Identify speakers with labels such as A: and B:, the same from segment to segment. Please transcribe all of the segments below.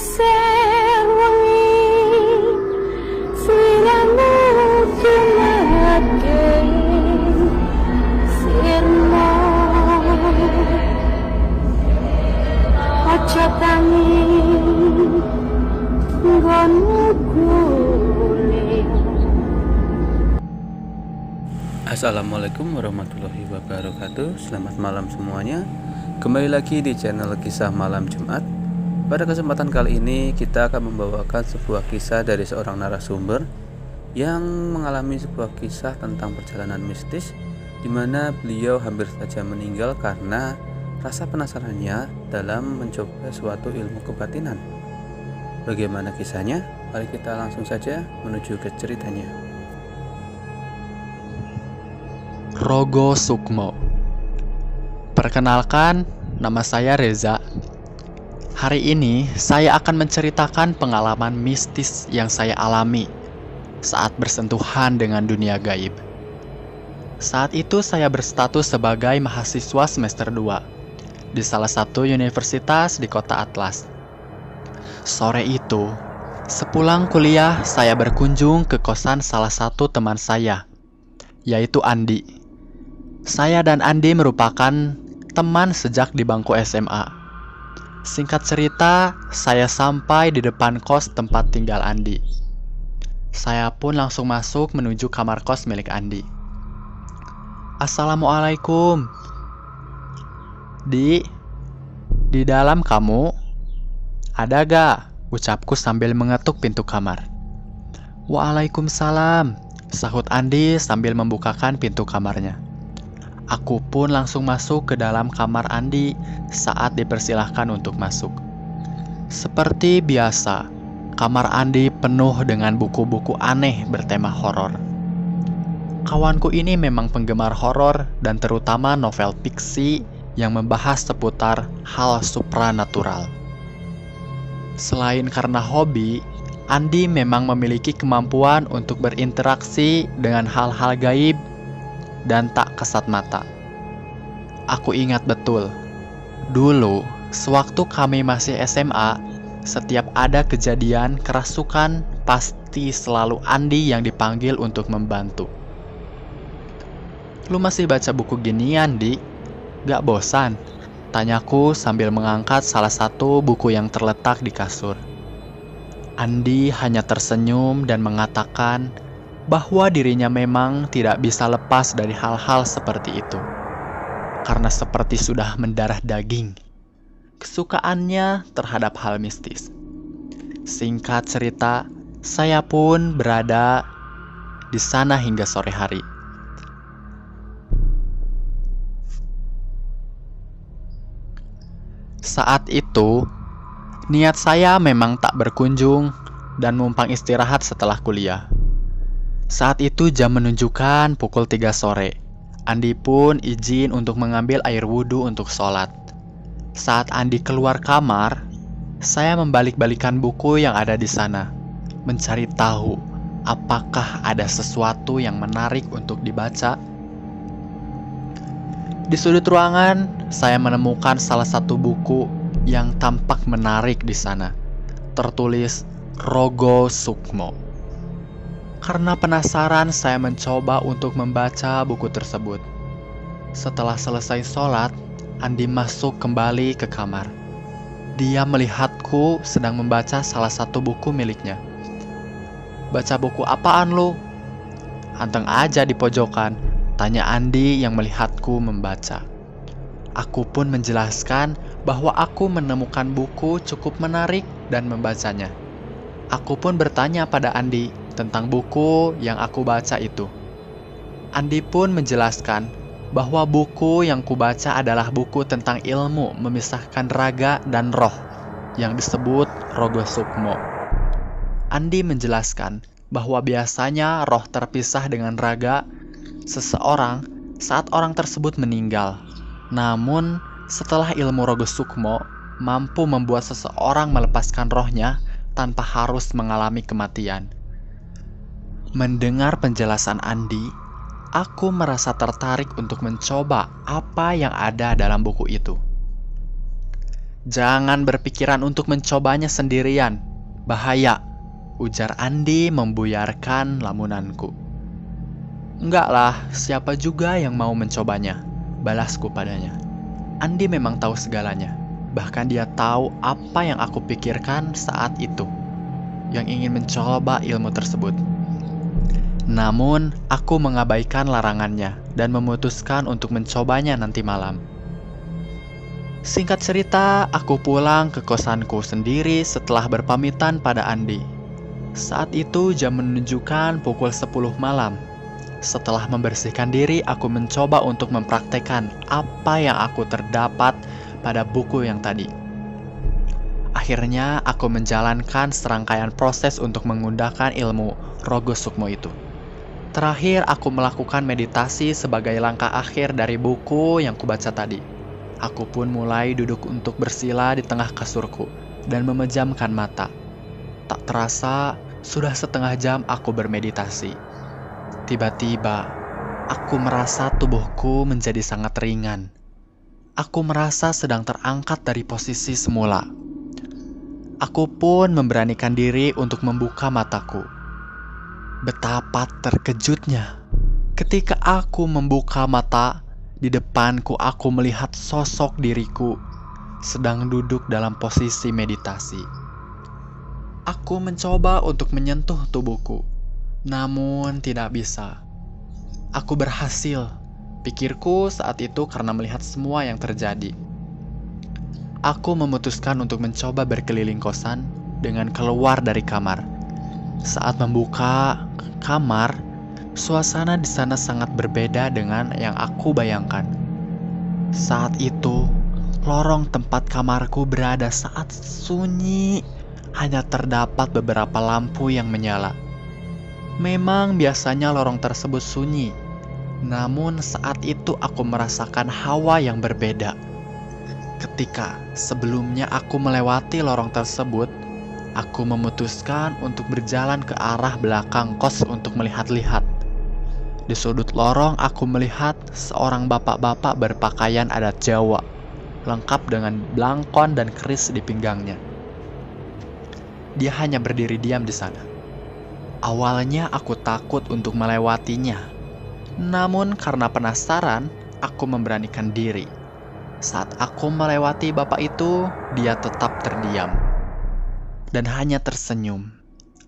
A: sewangi siramu cumake sirmo ojo tangi nggonmu golek.
B: Assalamualaikum warahmatullahi wabarakatuh. Selamat malam semuanya. Kembali lagi di channel Kisah Malam Jumat. Pada kesempatan kali ini kita akan membawakan sebuah kisah dari seorang narasumber yang mengalami sebuah kisah tentang perjalanan mistis di mana beliau hampir saja meninggal karena rasa penasarannya dalam mencoba suatu ilmu kebatinan. Bagaimana kisahnya? Mari kita langsung saja menuju ke ceritanya.
C: Rogo Sukmo. Perkenalkan, nama saya Reza. Hari ini saya akan menceritakan pengalaman mistis yang saya alami saat bersentuhan dengan dunia gaib. Saat itu saya berstatus sebagai mahasiswa semester 2 di salah satu universitas di kota Atlas. Sore itu, sepulang kuliah saya berkunjung ke kosan salah satu teman saya, yaitu Andi. Saya dan Andi merupakan teman sejak di bangku SMA. Singkat cerita, saya sampai di depan kos tempat tinggal Andi. Saya pun langsung masuk menuju kamar kos milik Andi. Assalamualaikum. Di dalam kamu? Ada gak? Ucapku sambil mengetuk pintu kamar. Waalaikumsalam, sahut Andi sambil membukakan pintu kamarnya. Aku pun langsung masuk ke dalam kamar Andi saat dipersilahkan untuk masuk. Seperti biasa, kamar Andi penuh dengan buku-buku aneh bertema horor. Kawanku ini memang penggemar horor dan terutama novel fiksi yang membahas seputar hal supranatural. Selain karena hobi, Andi memang memiliki kemampuan untuk berinteraksi dengan hal-hal gaib dan tak kasat mata. Aku ingat betul, dulu sewaktu kami masih SMA, setiap ada kejadian kerasukan pasti selalu Andi yang dipanggil untuk membantu. Lu masih baca buku ginian, Di? Gak bosan? Tanyaku sambil mengangkat salah satu buku yang terletak di kasur. Andi hanya tersenyum dan mengatakan bahwa dirinya memang tidak bisa lepas dari hal-hal seperti itu. Karena seperti sudah mendarah daging, kesukaannya terhadap hal mistis. Singkat cerita, saya pun berada di sana hingga sore hari. Saat itu, niat saya memang tak berkunjung dan numpang istirahat setelah kuliah. Saat itu jam menunjukkan pukul 3 sore. Andi pun izin untuk mengambil air wudhu untuk sholat. Saat Andi keluar kamar, saya membalik-balikan buku yang ada di sana, mencari tahu apakah ada sesuatu yang menarik untuk dibaca. Di sudut ruangan, saya menemukan salah satu buku yang tampak menarik di sana. Tertulis Rogo Sukmo. Karena penasaran, saya mencoba untuk membaca buku tersebut. Setelah selesai sholat, Andi masuk kembali ke kamar. Dia melihatku sedang membaca salah satu buku miliknya. Baca buku apaan lu? Anteng aja di pojokan, tanya Andi yang melihatku membaca. Aku pun menjelaskan bahwa aku menemukan buku cukup menarik dan membacanya. Aku pun bertanya pada Andi tentang buku yang aku baca itu. Andi pun menjelaskan bahwa buku yang kubaca adalah buku tentang ilmu memisahkan raga dan roh yang disebut Rogo Sukmo. Andi menjelaskan bahwa biasanya roh terpisah dengan raga seseorang saat orang tersebut meninggal. Namun, setelah ilmu Rogo Sukmo mampu membuat seseorang melepaskan rohnya tanpa harus mengalami kematian. Mendengar penjelasan Andi, aku merasa tertarik untuk mencoba apa yang ada dalam buku itu. Jangan berpikiran untuk mencobanya sendirian. Bahaya, ujar Andi membuyarkan lamunanku. Enggak lah, siapa juga yang mau mencobanya, balasku padanya. Andi memang tahu segalanya. Bahkan dia tahu apa yang aku pikirkan saat itu, yang ingin mencoba ilmu tersebut. Namun, aku mengabaikan larangannya dan memutuskan untuk mencobanya nanti malam. Singkat cerita, aku pulang ke kosanku sendiri setelah berpamitan pada Andi. Saat itu jam menunjukkan pukul 10 malam. Setelah membersihkan diri, aku mencoba untuk mempraktekkan apa yang aku terdapat pada buku yang tadi. Akhirnya, aku menjalankan serangkaian proses untuk menggunakan ilmu Rogo Sukmo itu. Terakhir, aku melakukan meditasi sebagai langkah akhir dari buku yang kubaca tadi. Aku pun mulai duduk untuk bersila di tengah kasurku dan memejamkan mata. Tak terasa, sudah setengah jam aku bermeditasi. Tiba-tiba, aku merasa tubuhku menjadi sangat ringan. Aku merasa sedang terangkat dari posisi semula. Aku pun memberanikan diri untuk membuka mataku. Betapa terkejutnya ketika aku membuka mata, di depanku aku melihat sosok diriku sedang duduk dalam posisi meditasi. Aku mencoba untuk menyentuh tubuhku, namun tidak bisa. Aku berhasil, pikirku saat itu karena melihat semua yang terjadi. Aku memutuskan untuk mencoba berkeliling kosan dengan keluar dari kamar. Saat membuka kamar, suasana di sana sangat berbeda dengan yang aku bayangkan. Saat itu, lorong tempat kamarku berada sangat sunyi. Hanya terdapat beberapa lampu yang menyala. Memang biasanya lorong tersebut sunyi, namun saat itu aku merasakan hawa yang berbeda. Ketika sebelumnya aku melewati lorong tersebut, aku memutuskan untuk berjalan ke arah belakang kos untuk melihat-lihat. Di sudut lorong aku melihat seorang bapak-bapak berpakaian adat Jawa, lengkap dengan blangkon dan keris di pinggangnya. Dia hanya berdiri diam di sana. Awalnya aku takut untuk melewatinya, namun karena penasaran, aku memberanikan diri. Saat aku melewati bapak itu, dia tetap terdiam dan hanya tersenyum.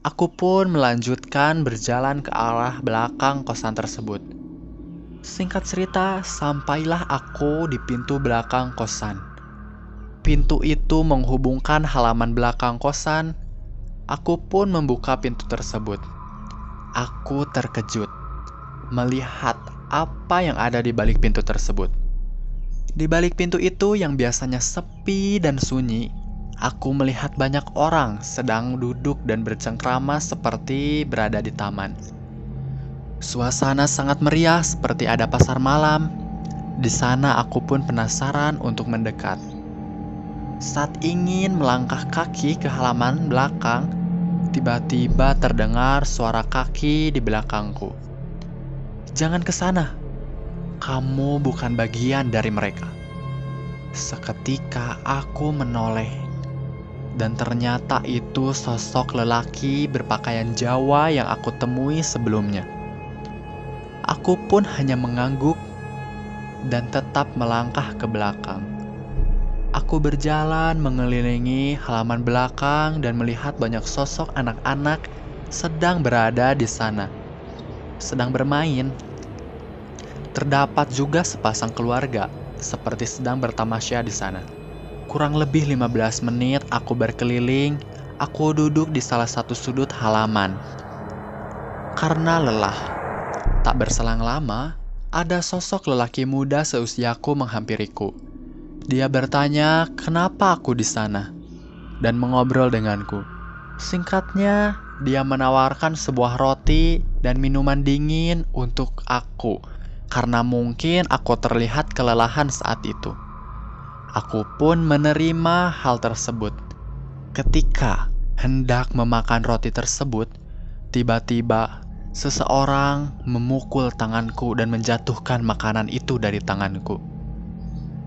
C: Aku pun melanjutkan berjalan ke arah belakang kosan tersebut. Singkat cerita, sampailah aku di pintu belakang kosan. Pintu itu menghubungkan halaman belakang kosan. Aku pun membuka pintu tersebut. Aku terkejut melihat apa yang ada di balik pintu tersebut. Di balik pintu itu yang biasanya sepi dan sunyi, aku melihat banyak orang sedang duduk dan bercengkrama seperti berada di taman. Suasana sangat meriah seperti ada pasar malam. Di sana aku pun penasaran untuk mendekat. Saat ingin melangkah kaki ke halaman belakang, tiba-tiba terdengar suara kaki di belakangku. "Jangan ke sana. Kamu bukan bagian dari mereka." Seketika aku menoleh, dan ternyata itu sosok lelaki berpakaian Jawa yang aku temui sebelumnya. Aku pun hanya mengangguk dan tetap melangkah ke belakang. Aku berjalan mengelilingi halaman belakang dan melihat banyak sosok anak-anak sedang berada di sana, sedang bermain. Terdapat juga sepasang keluarga seperti sedang bertamasya di sana. Kurang lebih 15 menit aku berkeliling. Aku duduk di salah satu sudut halaman karena lelah. Tak berselang lama, ada sosok lelaki muda seusiaku menghampiriku. Dia bertanya kenapa aku di sana dan mengobrol denganku. Singkatnya, dia menawarkan sebuah roti dan minuman dingin untuk aku karena mungkin aku terlihat kelelahan saat itu. Aku pun menerima hal tersebut. Ketika hendak memakan roti tersebut, tiba-tiba seseorang memukul tanganku dan menjatuhkan makanan itu dari tanganku.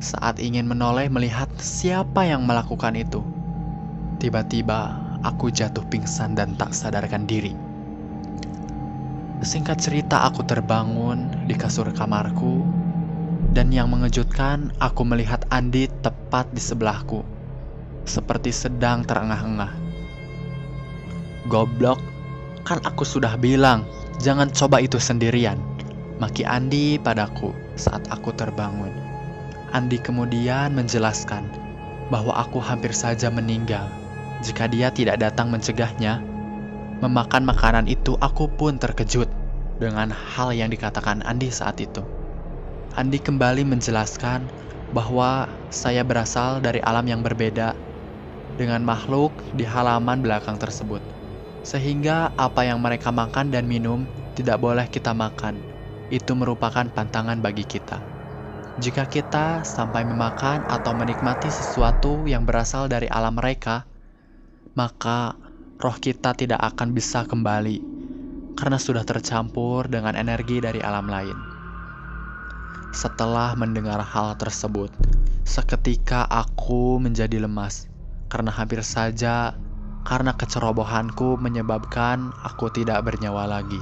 C: Saat ingin menoleh melihat siapa yang melakukan itu, tiba-tiba aku jatuh pingsan dan tak sadarkan diri. Singkat cerita, aku terbangun di kasur kamarku, dan yang mengejutkan, aku melihat Andi tepat di sebelahku, seperti sedang terengah-engah. "Goblok, kan aku sudah bilang, jangan coba itu sendirian," maki Andi padaku saat aku terbangun. Andi kemudian menjelaskan bahwa aku hampir saja meninggal jika dia tidak datang mencegahnya. Memakan makanan itu, aku pun terkejut dengan hal yang dikatakan Andi saat itu. Andi kembali menjelaskan bahwa saya berasal dari alam yang berbeda dengan makhluk di halaman belakang tersebut, sehingga apa yang mereka makan dan minum tidak boleh kita makan. Itu merupakan pantangan bagi kita. Jika kita sampai memakan atau menikmati sesuatu yang berasal dari alam mereka, maka roh kita tidak akan bisa kembali karena sudah tercampur dengan energi dari alam lain. Setelah mendengar hal tersebut, seketika aku menjadi lemas karena hampir saja karena kecerobohanku menyebabkan aku tidak bernyawa lagi.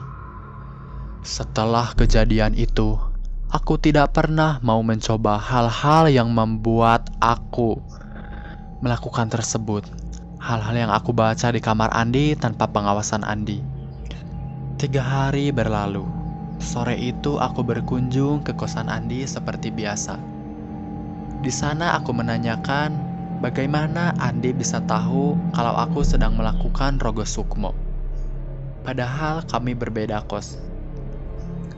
C: Setelah kejadian itu, aku tidak pernah mau mencoba hal-hal yang membuat aku melakukan tersebut. Hal-hal yang aku baca di kamar Andi tanpa pengawasan Andi. 3 hari berlalu. Sore itu aku berkunjung ke kosan Andi seperti biasa. Di sana aku menanyakan bagaimana Andi bisa tahu kalau aku sedang melakukan rogo sukmo. Padahal kami berbeda kos.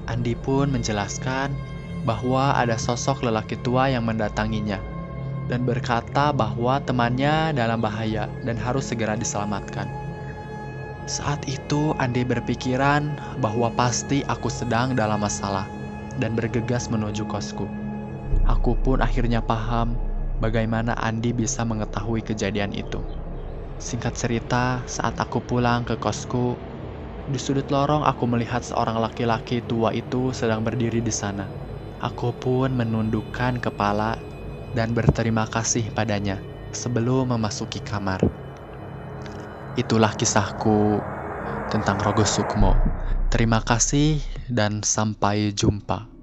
C: Andi pun menjelaskan bahwa ada sosok lelaki tua yang mendatanginya dan berkata bahwa temannya dalam bahaya dan harus segera diselamatkan. Saat itu Andi berpikiran bahwa pasti aku sedang dalam masalah dan bergegas menuju kosku. Aku pun akhirnya paham bagaimana Andi bisa mengetahui kejadian itu. Singkat cerita, saat aku pulang ke kosku, di sudut lorong aku melihat seorang laki-laki tua itu sedang berdiri di sana. Aku pun menundukkan kepala dan berterima kasih padanya sebelum memasuki kamar. Itulah kisahku tentang rogo sukmo. Terima kasih dan sampai jumpa.